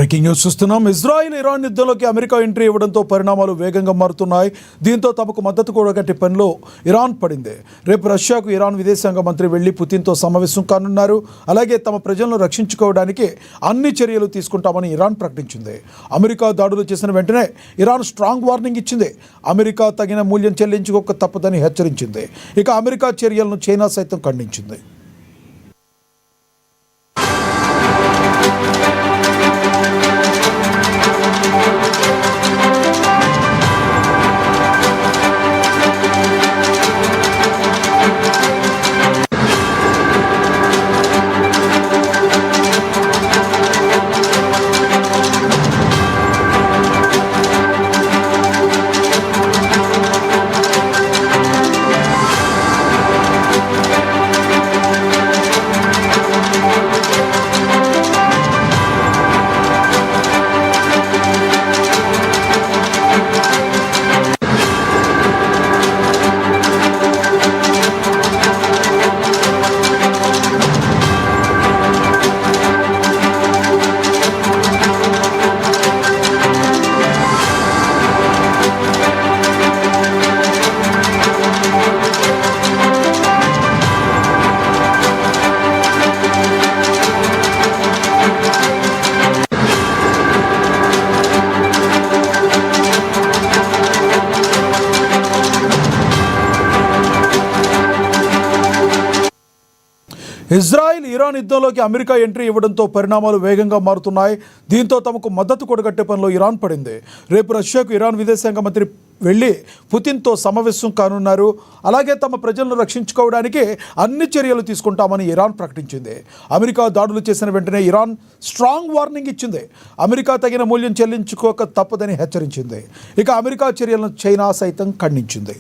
Breaking news చూస్తున్నాం. Israel Iran యుద్ధంలోకి America entry ఇవ్వడంతో పరిణామాలు వేగంగా మారుతున్నాయి. దీంతో తమకు మద్దతు కూడగట్టే పనిలో ఇరాన్ పడింది. రేపు రష్యాకు ఇరాన్ విదేశాంగ మంత్రి వెళ్లి పుతిన్తో సమావేశం కానున్నారు. అలాగే తమ ప్రజలను రక్షించుకోవడానికి అన్ని చర్యలు తీసుకుంటామని ఇరాన్ ప్రకటించింది. అమెరికా దాడులు చేసిన వెంటనే ఇరాన్ స్ట్రాంగ్ వార్నింగ్ ఇచ్చింది. అమెరికా తగిన మూల్యం చెల్లించుకోక తప్పదని హెచ్చరించింది. ఇక అమెరికా చర్యలను చైనా సైతం ఖండించింది. ఇజ్రాయెల్ ఇరాన్ యుద్ధంలోకి అమెరికా ఎంట్రీ ఇవ్వడంతో పరిణామాలు వేగంగా మారుతున్నాయి. దీంతో తమకు మద్దతు కూడగట్టే పనిలో ఇరాన్ పడింది. రేపు రష్యాకు ఇరాన్ విదేశాంగ మంత్రి వెళ్లి పుతిన్తో సమావేశం కానున్నారు. అలాగే తమ ప్రజలను రక్షించుకోవడానికి అన్ని చర్యలు తీసుకుంటామని ఇరాన్ ప్రకటించింది. అమెరికా దాడులు చేసిన వెంటనే ఇరాన్ స్ట్రాంగ్ వార్నింగ్ ఇచ్చింది. అమెరికా తగిన మూల్యం చెల్లించుకోక తప్పదని హెచ్చరించింది. ఇక అమెరికా చర్యలను చైనా సైతం ఖండించింది.